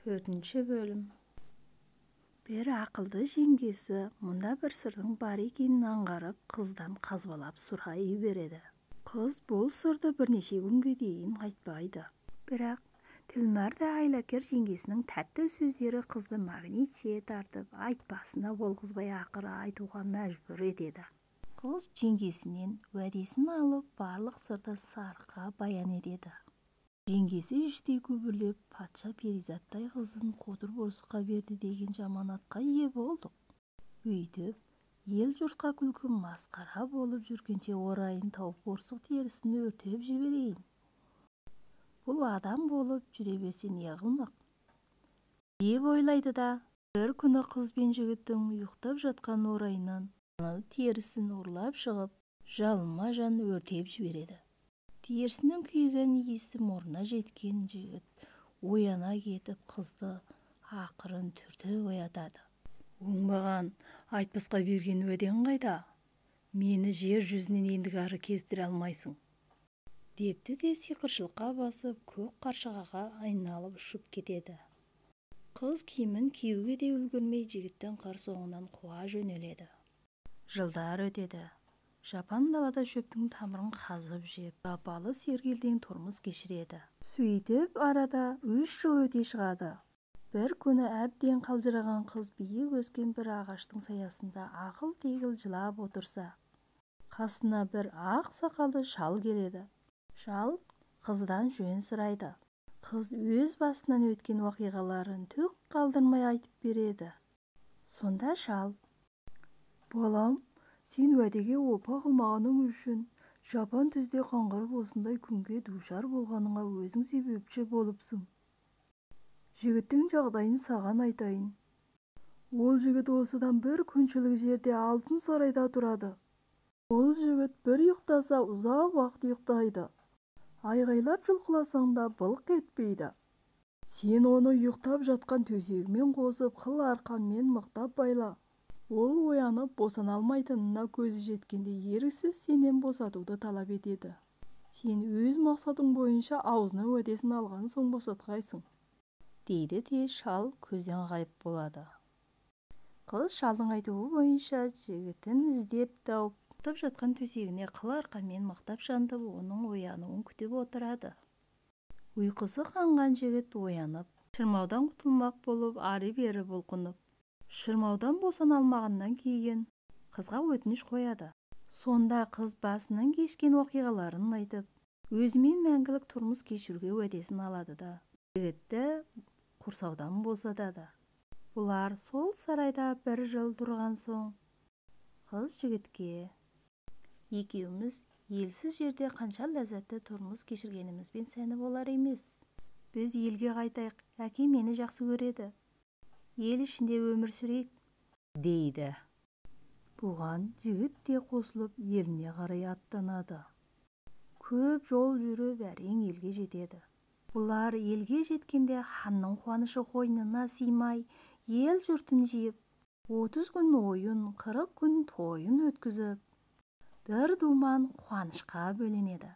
4 бөлім. Бір ақылды жеңгесі мұнда бір сырдың бар екенін аңғарып, қыздан қазбалап сұрай береді. Қыз бұл сырды бірнеше күнге дейін айтпайды. Бірақ Тілмар да айлакер жеңгесінің тәтті сөздері қызды магнитше тартып, айтпасына болғызбай ақыры айтуға мәжбүр етеді. Қыз жеңгесінен уәдесін алып, барлық сырды Сарыққа баян етеді. Жеңгесі іштей күбірлеп, патша перизаттай қызын қотыр борсыққа берді деген жаманатқа ие болдық. Өйтіп, ел жұртқа күлкі масқара болып жүргенше орайын тауып борсық терісін өртеп жіберейін. Бұл адам болып жүре берсе не қылмақ? Деп ойлайды да, бір күні қыз бен жігіттің ұйықтап жатқан орайынан терісін ұрлап шығып, жалма-жан өртеп жібереді. Терісінің күйген иісі мұрнына жеткен жігіт ояна кетіп, қызды ақырын түртіп оятады. Оңбаған, айтпасқа берген уәдең қайда? Мені жер жүзінен ендігәрі кездіре алмайсың. Депті де сиқыршылыққа басып, көк қаршығаға айналып ұшып кетеді. Қыз киімін киюге де үлгермей жігіттің қыр соңынан қуа жөнеледі. Жылдар өтеді. Жапан далада шөптің тамырын қазып жеп, сапалы сергелдең тұрмыс кешіреді. Сөйтіп арада 3 жыл өте шығады. Бір күні әбден қалжыраған қыз биік өскен бір ағаштың саясында ағыл-тегіл жылап отырса, қасына бір ақ сақалды шал келеді. Шал қыздан жөн сұрайды. Қыз өз басынан өткен уақиғаларын түк қалдырмай айтып береді. Сонда шал: «Балам, сен уәдеге опа қылмағаның үшін жапан түзде қаңғырып осындай күнге душар болғаныңа өзің себепші болыпсың. Жігіттің жағдайын саған айтайын. Ол жігіт осыдан бір күншілік жерде алтын сарайда тұрады. Ол жігіт бір ұйықтаса ұзақ уақыт ұйықтайды. Айғайлап жұлқыласаң да былқ етпейді. Сен оны ұйықтап жатқан төсегімен қосып, қыл арқанмен мықтап байла. Ол оянып босана алмайтынына көзі жеткенде еріксіз сенен босатуды талап етеді. Сен өз мақсатың бойынша аузына уәдесін алған соң босатқайсың», дейді де шал көзден ғайып болады. Қыз шалдың айтуы бойынша жігітін іздеп тауып, ұйықтап жатқан төсегіне қыл арқанмен мықтап шандып, оның оянуын күтіп отырады. Ұйқысы қанған жігіт оянып, шырмаудан құтылмақ болып ары-бері бұлқынып, шырмаудан босана алмағаннан кейін қызға өтініш қояды. Сонда қыз басынан кешкен оқиғаларын айтып, өзімен мәңгілік тұрмыс кешуге уәдесін алады да жігітті құрсаудан босатады. Бұлар сол сарайда 1 жыл тұрған соң қыз жігітке: «Екеуміз елсіз жерде қанша ләззатты тұрмыс кешіргенімізбен сәні болар емес. Біз елге қайтайық, әкем мені жақсы көреді. Ел ішінде өмір сүрейік», дейді. Бұған жігіт те қосылып еліне қарай аттанады. Көп жол жүріп әрең елге жетеді. Бұлар елге жеткенде ханның қуанышы қойнына сыймай, ел жұртын жиып, 30 күн ойын, 40 күн тойын өткізіп, дыр-думан қуанышқа бөленеді.